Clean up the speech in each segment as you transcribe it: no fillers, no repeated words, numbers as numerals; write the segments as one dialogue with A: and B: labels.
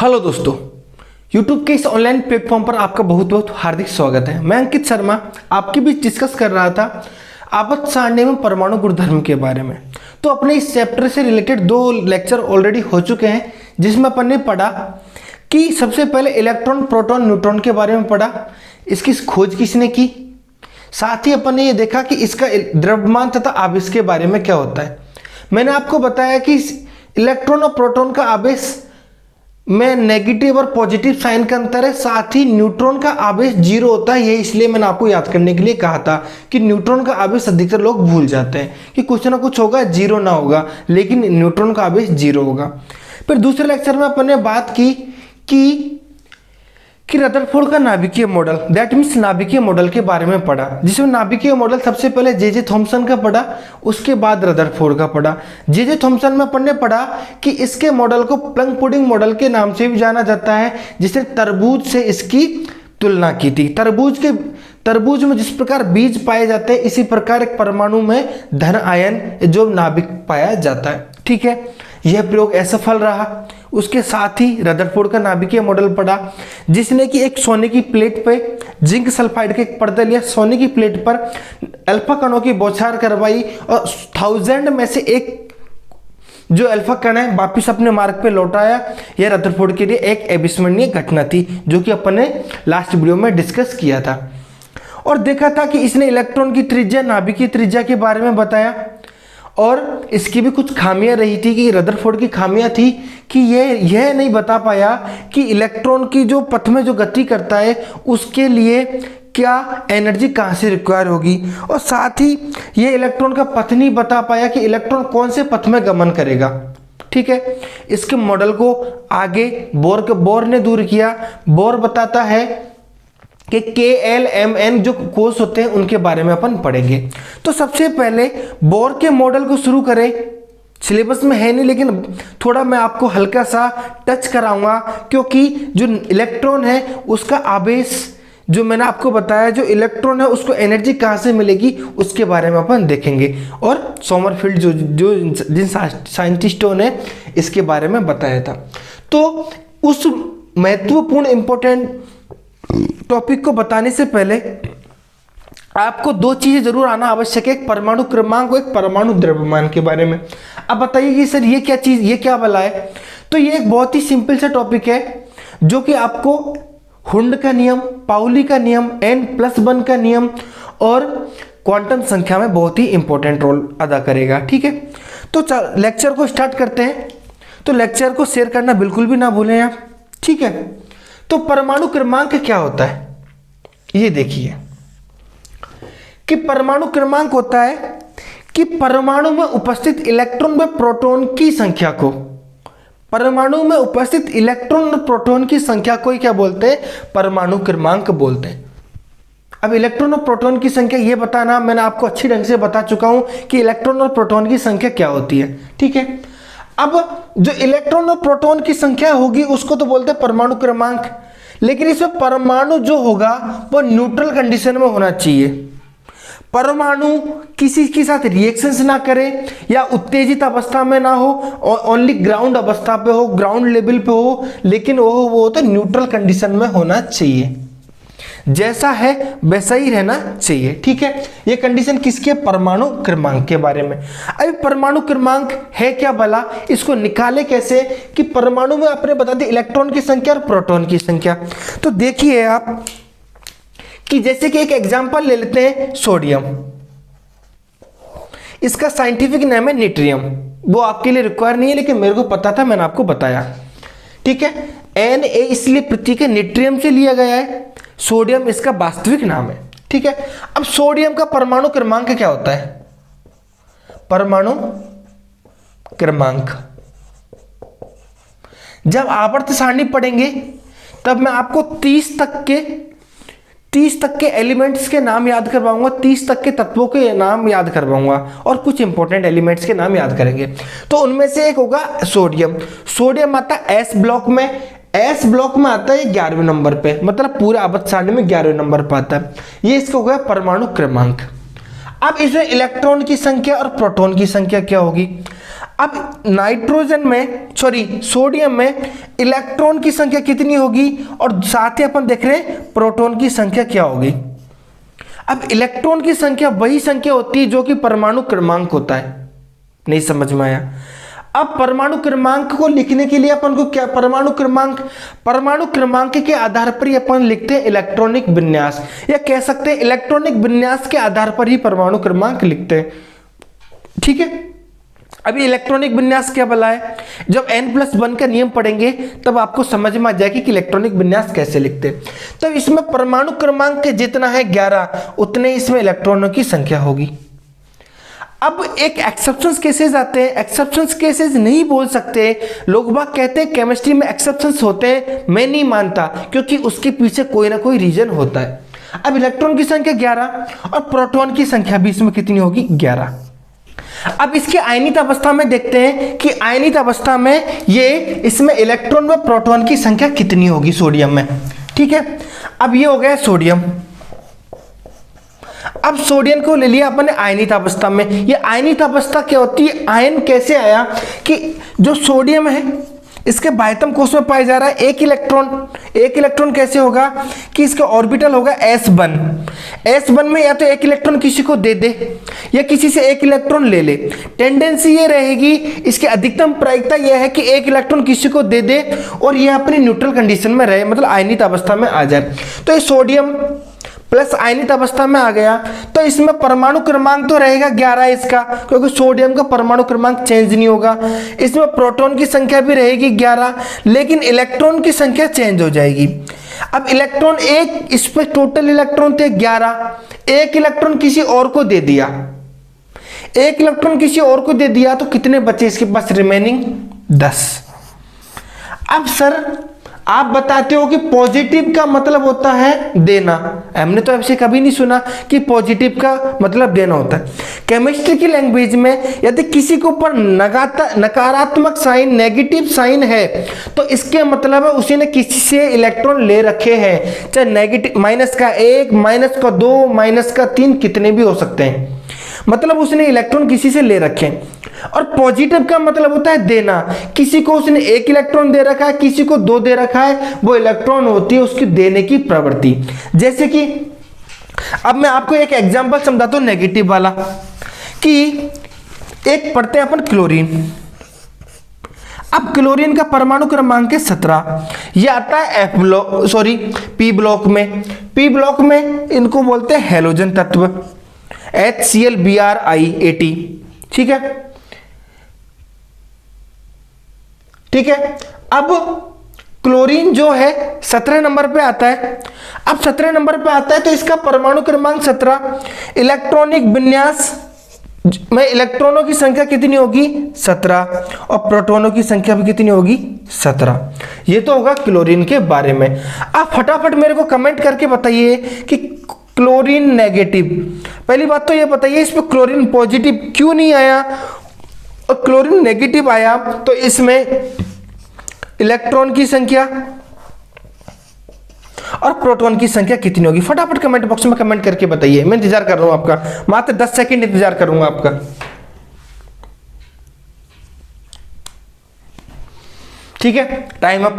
A: Hello दोस्तों, YouTube के इस ऑनलाइन प्लेटफॉर्म पर आपका बहुत बहुत हार्दिक स्वागत है। मैं अंकित शर्मा आपके बीच डिस्कस कर रहा था आपत्ति सारणी में परमाणु गुणधर्म के बारे में। तो अपने इस चैप्टर से रिलेटेड 2 लेक्चर ऑलरेडी हो चुके हैं, जिसमें अपन ने पढ़ा कि सबसे पहले इलेक्ट्रॉन, प्रोटॉन, न्यूट्रॉन के बारे में पढ़ा, इसकी खोज किसने की। साथ ही अपन ने ये देखा कि इसका द्रव्यमान तथा आवेश के बारे में क्या होता है। मैंने आपको बताया कि इलेक्ट्रॉन और प्रोटॉन का आवेश में नेगेटिव और पॉजिटिव साइन का अंतर है। साथ ही न्यूट्रॉन का आवेश 0 होता है। ये इसलिए मैंने आपको याद करने के लिए कहा था कि न्यूट्रॉन का आवेश अधिकतर लोग भूल जाते हैं कि कुछ ना कुछ होगा, 0 ना होगा, लेकिन न्यूट्रॉन का आवेश 0 होगा। फिर दूसरे लेक्चर में अपन ने बात की कि रदरफोर्ड का नाभिकीय मॉडल, दैट मीन्स नाभिकीय मॉडल के बारे में पढ़ा, जिसमें नाभिकीय मॉडल सबसे पहले जे थॉमसन का पढ़ा, उसके बाद रदरफोर्ड का पढ़ा। जे थॉमसन में अपन ने पढ़ा कि इसके मॉडल को प्लम पुडिंग मॉडल के नाम से भी जाना जाता है, जिसने तरबूज से इसकी तुलना की थी। तरबूज में जिस प्रकार बीज पाए जाते हैं, इसी प्रकार एक परमाणु में धन आयन जो नाभिक पाया जाता है। ठीक है, यह प्रयोग असफल रहा। उसके साथ ही रदरफोर्ड का नाभिकीय मॉडल पढ़ा, जिसने कि एक सोने की प्लेट पे जिंक सल्फाइड के एक पर्दा लिया, सोने की प्लेट पर अल्फा कणों की बौछार करवाई और 1000 में से एक जो अल्फा कण है वापिस अपने मार्ग पे लौटाया। यह रदरफोर्ड के लिए एक अविस्मरणीय घटना थी, जो कि अपन ने लास्ट वीडियो में डिस्कस किया था। और देखा था कि इसने इलेक्ट्रॉन की त्रिज्या, नाभिकीय त्रिज्या के बारे में बताया, और इसकी भी कुछ खामियां रही थी कि रदरफोर्ड की खामियां थी कि यह नहीं बता पाया कि इलेक्ट्रॉन की जो पथ में जो गति करता है उसके लिए क्या एनर्जी कहाँ से रिक्वायर होगी, और साथ ही ये इलेक्ट्रॉन का पथ नहीं बता पाया कि इलेक्ट्रॉन कौन से पथ में गमन करेगा। ठीक है, इसके मॉडल को आगे बोर ने दूर किया। बोर बताता है कि KLMN जो कोष होते हैं उनके बारे में अपन पढ़ेंगे। तो सबसे पहले बोर के मॉडल को शुरू करें। सिलेबस में है नहीं, लेकिन थोड़ा मैं आपको हल्का सा टच कराऊंगा, क्योंकि जो इलेक्ट्रॉन है उसका आवेश, जो मैंने आपको बताया, जो इलेक्ट्रॉन है उसको एनर्जी कहाँ से मिलेगी उसके बारे में अपन देखेंगे। और सोमरफील्ड जो जिन साइंटिस्टों ने इसके बारे में बताया था। तो उस महत्वपूर्ण इंपॉर्टेंट टॉपिक को बताने से पहले आपको 2 चीजें जरूर आना आवश्यक है, एक परमाणु क्रमांक और एक परमाणु द्रव्यमान के बारे में। अब बताइए कि सर ये क्या चीज, ये क्या बला है। तो ये एक बहुत ही सिंपल सा टॉपिक है, जो कि आपको हुंड का नियम, पाउली का नियम, N+1 का नियम और क्वांटम संख्या में बहुत ही इंपॉर्टेंट रोल अदा करेगा। ठीक है, तो लेक्चर को स्टार्ट करते हैं। तो लेक्चर को शेयर करना बिल्कुल भी ना भूलें आप। ठीक है, तो परमाणु क्रमांक क्या होता है, ये देखिए कि परमाणु क्रमांक होता है कि परमाणु में उपस्थित इलेक्ट्रॉन व प्रोटॉन की संख्या को, परमाणु में उपस्थित इलेक्ट्रॉन और प्रोटॉन की संख्या को ही क्या बोलते हैं, परमाणु क्रमांक बोलते हैं। अब इलेक्ट्रॉन और प्रोटॉन की संख्या ये बताना मैंने आपको अच्छी ढंग से बता चुका हूं कि इलेक्ट्रॉन और प्रोटॉन की संख्या क्या होती है। ठीक है, अब जो इलेक्ट्रॉन और प्रोटॉन की संख्या होगी उसको तो बोलते हैं परमाणु क्रमांक, लेकिन इसमें परमाणु जो होगा वो न्यूट्रल कंडीशन में होना चाहिए। परमाणु किसी के साथ रिएक्शंस ना करे या उत्तेजित अवस्था में ना हो, ओनली ग्राउंड अवस्था पे हो, ग्राउंड लेवल पे हो, लेकिन वो तो न्यूट्रल कंडीशन में होना चाहिए। जैसा है वैसा ही रहना चाहिए। ठीक है, ये कंडीशन किसके, परमाणु क्रमांक के बारे में। अभी परमाणु क्रमांक है क्या भला, इसको निकाले कैसे कि परमाणु में आपने बता दी इलेक्ट्रॉन की संख्या और प्रोटॉन की संख्या। तो देखिए आप कि जैसे कि एक एग्जांपल ले लेते हैं, सोडियम, इसका साइंटिफिक नेम है निट्रियम। वो आपके लिए रिक्वायर नहीं है, लेकिन मेरे को पता था, मैंने आपको बताया। ठीक है, Na इसलिए प्रतीक है, निट्रियम से लिया गया है, सोडियम इसका वास्तविक नाम है। ठीक है, अब सोडियम का परमाणु क्रमांक क्या होता है, परमाणु क्रमांक, जब आवर्त सारणी पढ़ेंगे तब मैं आपको 30 तक के एलिमेंट्स के नाम याद करवाऊंगा, 30 तक के तत्वों के नाम याद करवाऊंगा और कुछ इंपॉर्टेंट एलिमेंट्स के नाम याद करेंगे। तो उनमें से एक होगा सोडियम। सोडियम आता है S ब्लॉक में, S ब्लॉक में आता है 11वें नंबर पे, मतलब पूरे आवर्त सारणी में 11वें नंबर पर आता है। ये इसका हो गया परमाणु क्रमांक। अब इसमें इलेक्ट्रॉन की संख्या और प्रोटॉन की संख्या क्या होगी। अब नाइट्रोजन में सोडियम में इलेक्ट्रॉन की संख्या कितनी होगी, और साथ ही अपन देख रहे हैं प्रोटॉन की संख्या क्या होगी। अब इलेक्ट्रॉन की संख्या वही संख्या होती है जो कि परमाणु क्रमांक होता है। नहीं समझ में आया? अब परमाणु क्रमांक को लिखने के लिए अपन को क्या, परमाणु क्रमांक के आधार पर ही अपन लिखते हैं इलेक्ट्रॉनिक विन्यास, या कह सकते हैं इलेक्ट्रॉनिक विन्यास के आधार पर ही परमाणु क्रमांक लिखते हैं। ठीक है, अभी इलेक्ट्रॉनिक विन्यास क्या बला है, जब n+1 का नियम पढ़ेंगे तब आपको समझ में आ जाएगी कि इलेक्ट्रॉनिक विन्यास कैसे लिखते हैं। तो इसमें परमाणु क्रमांक जितना है 11, उतने इसमें इलेक्ट्रॉनों की संख्या होगी। अब एक एक्सेप्शंस केसेस आते हैं, एक्सेप्शंस केसेस नहीं बोल सकते, लोग बाग कहते हैं केमिस्ट्री में एक्सेप्शंस होते हैं, मैं नहीं मानता, क्योंकि उसके पीछे कोई ना कोई रीजन होता है। अब इलेक्ट्रॉन की संख्या 11 और प्रोटॉन की संख्या भी इसमें कितनी होगी, 11। अब इसके आयनित अवस्था में देखते हैं कि आयनित अवस्था में ये इसमें इलेक्ट्रॉन व प्रोटॉन की संख्या कितनी होगी सोडियम में। ठीक है, अब ये हो गया सोडियम। अब सोडियम को ले लिया अपन ने आयनित अवस्था में। ये आयनित अवस्था क्या होती है, आयन कैसे आया कि जो सोडियम है इसके बाह्यतम कोश में पाया जा रहा है एक इलेक्ट्रॉन कैसे होगा कि इसका ऑर्बिटल होगा s1 में या तो एक इलेक्ट्रॉन किसी को दे दे या किसी से एक इलेक्ट्रॉन ले ले। टेंडेंसी ये रहेगी, इसकी अधिकतम प्रायिकता यह है कि एक इलेक्ट्रॉन किसी को दे दे और यह अपनी न्यूट्रल कंडीशन में रहे, मतलब आयनित अवस्था में आ जाए। तो ये सोडियम प्लस आयनित अवस्था में आ गया, तो इसमें परमाणु क्रमांक तो रहेगा 11 इसका, क्योंकि सोडियम का परमाणु क्रमांक चेंज नहीं होगा। इसमें प्रोटॉन की संख्या भी रहेगी 11, लेकिन इलेक्ट्रॉन की संख्या चेंज हो जाएगी। अब इलेक्ट्रॉन एक, इस पे टोटल इलेक्ट्रॉन थे 11, एक इलेक्ट्रॉन किसी और को दे दिया, तो कितने बचे इसके पास रिमेनिंग, 10। अब सर आप बताते हो कि पॉजिटिव का मतलब होता है देना, हमने तो ऐसे कभी नहीं सुना कि पॉजिटिव का मतलब देना होता है। केमिस्ट्री की लैंग्वेज में यदि किसी के ऊपर नकारात्मक साइन, नेगेटिव साइन है, तो इसके मतलब है उसी ने किसी से इलेक्ट्रॉन ले रखे हैं, चाहे नेगेटिव -1, -2, -3 कितने भी हो सकते हैं, मतलब उसने इलेक्ट्रॉन किसी से ले रखे हैं। और पॉजिटिव का मतलब होता है देना, किसी को उसने एक इलेक्ट्रॉन दे रखा है, किसी को 2 दे रखा है, वो इलेक्ट्रॉन होती है उसकी देने की प्रवृत्ति। जैसे कि अब मैं आपको एक एग्जांपल समझाता हूं नेगेटिव वाला, कि एक पढ़ते हैं अपन क्लोरीन। अब क्लोरीन का परमाणु क्रमांक है 17, ये आता है पी ब्लॉक में। पी ब्लॉक में इनको बोलते हैं हैलोजन तत्व, HCl-Br-I-80। ठीक है, अब क्लोरीन जो है 17 नंबर पे आता है। अब 17 नंबर पे आता है तो इसका परमाणु क्रमांक 17, इलेक्ट्रॉनिक विन्यास में इलेक्ट्रॉनों की संख्या कितनी होगी, 17, और प्रोटॉनों की संख्या भी कितनी होगी, 17। ये तो होगा क्लोरीन के बारे में। आप फटाफट मेरे को कमेंट करके बताइए कि क्लोरीन नेगेटिव, पहली बात तो ये बताइए इस पे क्लोरीन पॉजिटिव क्यों नहीं आया और क्लोरीन नेगेटिव आया, तो इसमें इलेक्ट्रॉन की संख्या और प्रोटॉन की संख्या कितनी होगी। फटाफट कमेंट बॉक्स में कमेंट करके बताइए, मैं इंतजार कर रहा हूं आपका, मात्र 10 सेकंड इंतजार करूंगा आपका। ठीक है, टाइम अप।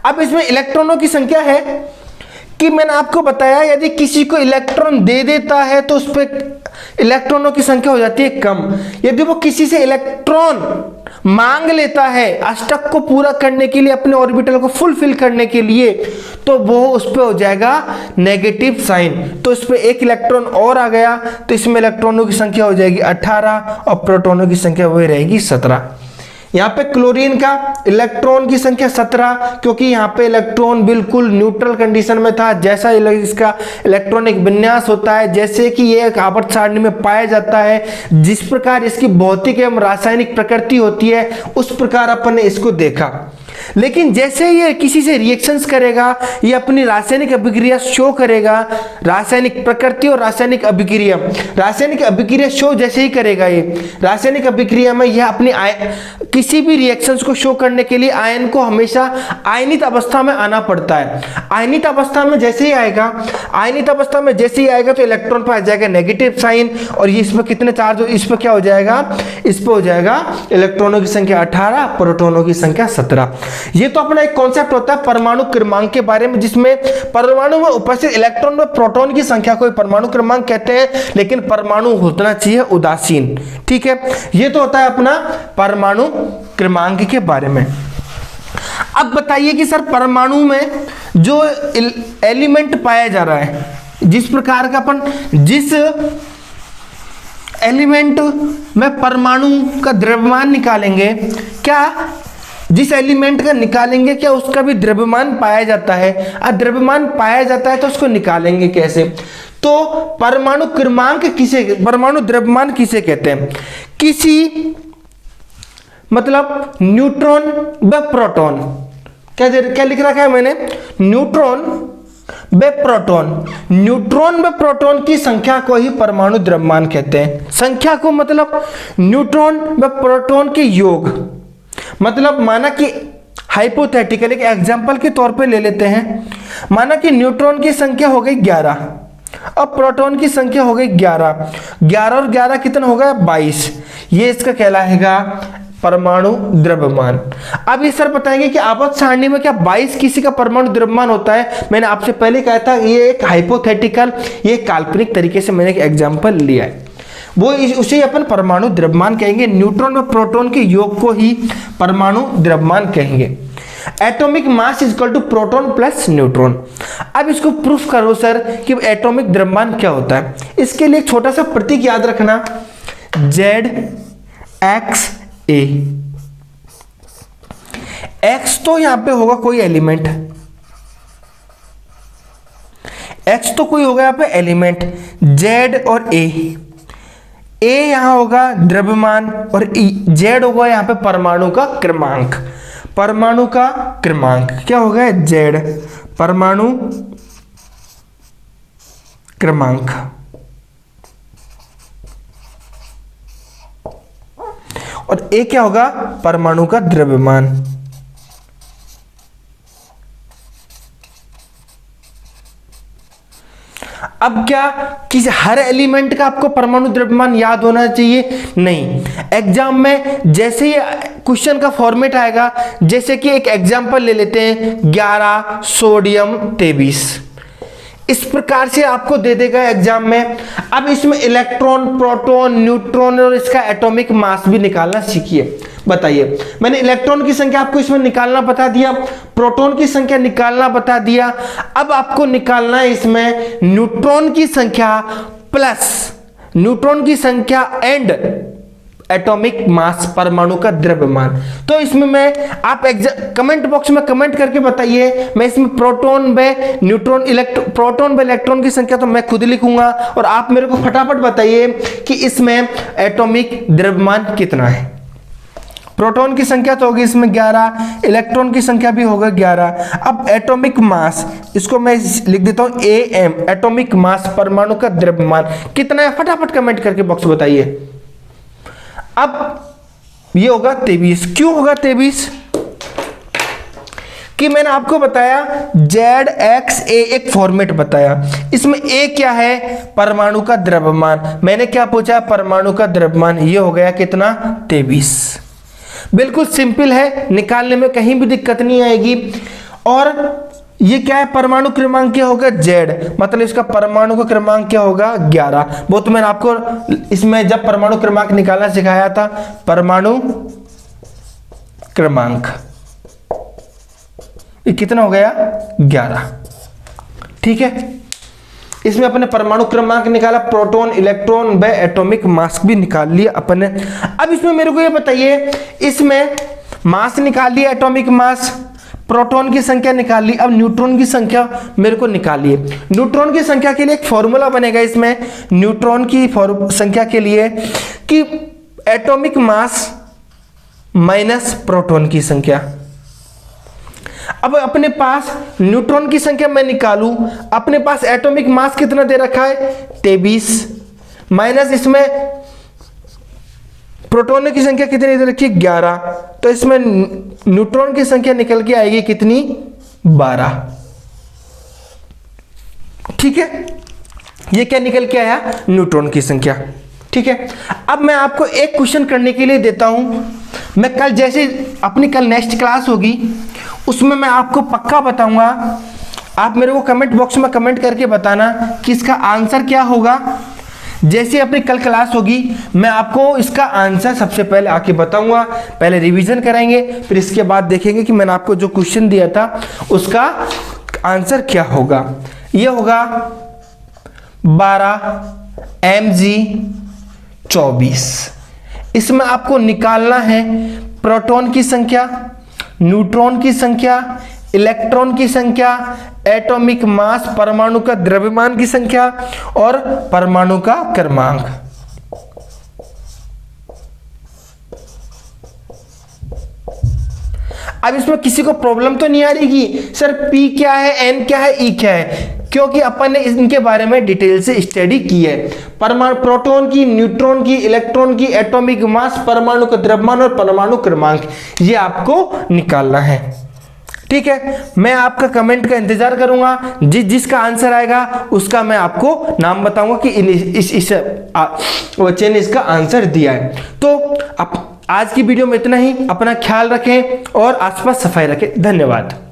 A: अब इसमें इलेक्ट्रॉनों की संख्या है कि मैंने आपको बताया यदि किसी को इलेक्ट्रॉन दे देता है तो उस पर इलेक्ट्रॉनों की संख्या हो जाती है कम। यदि वो किसी से इलेक्ट्रॉन मांग लेता है अष्टक को पूरा करने के लिए, अपने ऑर्बिटल को फुलफिल करने के लिए, तो वो उस पर हो जाएगा नेगेटिव साइन, तो इस पर एक इलेक्ट्रॉन और आ गया, तो इसमें इलेक्ट्रॉनों की संख्या हो जाएगी 18 और प्रोटॉनों की संख्या वही रहेगी 17। यहाँ पे क्लोरीन का इलेक्ट्रॉन की संख्या 17, क्योंकि यहाँ पे इलेक्ट्रॉन बिल्कुल न्यूट्रल कंडीशन में था, जैसा इसका इलेक्ट्रॉनिक विन्यास होता है, जैसे कि ये एक आवर्त सारणी में पाया जाता है, जिस प्रकार इसकी भौतिक एवं रासायनिक प्रकृति होती है, उस प्रकार अपन ने इसको देखा। लेकिन जैसे ये किसी से रिएक्शंस करेगा, ये अपनी रासायनिक अभिक्रिया शो करेगा, रासायनिक प्रकृति और रासायनिक अभिक्रिया शो जैसे ही करेगा, ये रासायनिक अभिक्रिया में यह अपनी किसी भी रिएक्शंस को शो करने के लिए आयन को हमेशा आयनित अवस्था में आना पड़ता है। आयनित अवस्था में जैसे ही आएगा तो इलेक्ट्रॉन पर आ जाएगा नेगेटिव साइन, और ये इस पर कितने चार्ज हो, इस पर क्या हो जाएगा, इस पर हो जाएगा इलेक्ट्रॉनों की संख्या 18, प्रोटॉनों की संख्या 17। ये तो अपना एक कॉन्सेप्ट होता है परमाणु क्रमांक के बारे में, जिसमें परमाणु में उपस्थित इलेक्ट्रॉन व प्रोटॉन की संख्या को परमाणु क्रमांक कहते हैं, लेकिन परमाणु होना चाहिए उदासीन। ठीक है, ये तो होता है अपना परमाणु क्रमांक के बारे में। अब बताइए कि सर परमाणु में जो एलिमेंट पाया जा रहा है, जिस प्रकार का जिस एलिमेंट में परमाणु का द्रव्यमान निकालेंगे, क्या जिस एलिमेंट का निकालेंगे क्या उसका भी द्रव्यमान पाया जाता है? द्रव्यमान पाया जाता है तो उसको निकालेंगे कैसे? तो परमाणु द्रव्यमान किसे कहते हैं? किसी मतलब न्यूट्रॉन व प्रोटॉन, क्या लिख रखा है मैंने, न्यूट्रॉन व प्रोटॉन की संख्या को ही परमाणु द्रव्यमान कहते हैं। संख्या को मतलब न्यूट्रॉन व प्रोटॉन के योग, मतलब माना कि हाइपोथेटिकल एक एग्जांपल के तौर पे ले लेते हैं, माना कि न्यूट्रॉन की संख्या हो गई 11 और प्रोटॉन की संख्या हो गई 11 और 11 कितना हो गया 22। ये इसका कहलाएगा परमाणु द्रव्यमान। अब ये सर बताएंगे कि आवर्त सारणी में क्या 22 किसी का परमाणु द्रव्यमान होता है? मैंने आपसे पहले कहा था ये एक हाइपोथेटिकल, ये काल्पनिक तरीके से मैंने एक एग्जांपल लिया है, वो उसे अपन परमाणु द्रव्यमान कहेंगे। न्यूट्रॉन व प्रोटॉन के योग को ही परमाणु द्रव्यमान कहेंगे। Atomic mass is equal to proton plus neutron. अब इसको प्रूफ करो सर कि एटॉमिक द्रव्यमान क्या होता है। इसके लिए एक छोटा सा प्रतीक याद रखना, ZXA। X तो यहां पे होगा कोई एलिमेंट, X तो कोई होगा यहां पे एलिमेंट, Z और A यहां होगा द्रव्यमान और Z होगा यहां पे परमाणु का क्रमांक। परमाणु का क्रमांक क्या होगा? Z परमाणु क्रमांक। और A क्या होगा? परमाणु का द्रव्यमान। अब क्या किसी हर एलिमेंट का आपको परमाणु द्रव्यमान याद होना चाहिए? नहीं। एग्जाम में जैसे ही क्वेश्चन का फॉर्मेट आएगा, जैसे कि एक एग्जांपल ले लेते हैं 11 सोडियम 23, इस प्रकार से आपको दे देगा एग्जाम में। अब इसमें इलेक्ट्रॉन, प्रोटॉन, न्यूट्रॉन और इसका एटॉमिक मास भी निकालना सीखिए। बताइए, मैंने इलेक्ट्रॉन की संख्या आपको इसमें निकालना बता दिया, प्रोटॉन की संख्या निकालना बता दिया। अब आपको निकालना है इसमें न्यूट्रॉन की संख्या प्लस न्यूट्रॉन की संख्या एंड एटॉमिक मास, परमाणु का द्रव्यमान। तो इसमें मैं आप कमेंट बॉक्स में कमेंट करके बताइए, मैं इसमें प्रोटॉन व न्यूट्रॉन, प्रोटॉन व इलेक्ट्रॉन की संख्या तो मैं खुद लिखूंगा, और आप मेरे को फटाफट बताइए कि इसमें एटॉमिक द्रव्यमान कितना है। प्रोटॉन की संख्या तो होगी इसमें 11, इलेक्ट्रॉन की संख्या भी होगा 11। अब एटॉमिक मास, इसको मैं लिख देता हूं AM, एटॉमिक मास, परमाणु का द्रव्यमान कितना है, फटाफट कमेंट करके बॉक्स बताइए। अब ये होगा 23। क्यों होगा 23? कि मैंने आपको बताया ZXA एक फॉर्मेट बताया, इसमें A क्या है? परमाणु का द्रव्यमान। मैंने क्या पूछा? परमाणु का द्रव्यमान। ये हो गया कितना? 23। बिल्कुल सिंपल है, निकालने में कहीं भी दिक्कत नहीं आएगी। और ये क्या है? परमाणु क्रमांक क्या होगा? Z, मतलब इसका परमाणु का क्रमांक क्या होगा? 11। वो तो मैंने आपको इसमें जब परमाणु क्रमांक निकालना सिखाया था, परमाणु क्रमांक ये कितना हो गया? 11। ठीक है, इसमें अपने परमाणु क्रमांक निकाला, प्रोटॉन, इलेक्ट्रॉन व एटॉमिक मास भी निकाल लिया अपने। अब इसमें मेरे को ये बताइए, इसमें मास निकाल लिया, एटॉमिक मास, प्रोटॉन की संख्या निकाल ली, अब न्यूट्रॉन की संख्या मेरे को निकालिए। न्यूट्रॉन की संख्या के लिए एक फॉर्मूला बनेगा इसमें, न्यूट्रॉन की संख्या के लिए कि एटॉमिक मास माइनस प्रोटॉन की संख्या, अब अपने पास न्यूट्रॉन की संख्या मैं निकालूं, अपने पास एटॉमिक मास कितना दे रखा है 23, माइनस इसमें प्रोटॉनों की संख्या कितनी दे रखी है 11, तो इसमें न्यूट्रॉन की संख्या निकल के आएगी कितनी 12। ठीक है, ये क्या निकल के आया न्यूट्रॉन की संख्या। ठीक है, अब मैं आपको एक क्वेश्चन करने के लिए देता हूं। मैं कल जैसे अपनी कल नेक्स्ट क्लास होगी उसमें मैं आपको पक्का बताऊंगा, आप मेरे को कमेंट बॉक्स में कमेंट करके बताना कि इसका आंसर क्या होगा। जैसे अपनी कल क्लास होगी मैं आपको इसका आंसर सबसे पहले आके बताऊंगा, पहले रिवीजन कराएंगे, फिर इसके बाद देखेंगे कि मैंने आपको जो क्वेश्चन दिया था उसका आंसर क्या होगा। ये होगा 12 Mg24। इसमें आपको निकालना है प्रोटॉन की संख्या, न्यूट्रॉन की संख्या, इलेक्ट्रॉन की संख्या, एटॉमिक मास परमाणु का द्रव्यमान की संख्या और परमाणु का क्रमांक। अब इसमें किसी को प्रॉब्लम तो नहीं आ रही कि सर P क्या है, N क्या है, E क्या है, क्योंकि अपन ने इनके बारे में डिटेल से स्टडी की है। परमाणु, प्रोटॉन की, न्यूट्रॉन की, इलेक्ट्रॉन की, एटॉमिक मास, परमाणु का द्रव्यमान और परमाणु क्रमांक, ये आपको निकालना है। ठीक है, मैं आपका कमेंट का इंतजार करूंगा, जिसका आंसर आएगा उसका मैं आपको नाम बताऊंगा कि इस बच्चे ने इसका आंसर दिया है। तो अब आज की वीडियो में इतना ही, अपना ख्याल रखें और आसपास सफाई रखें। धन्यवाद।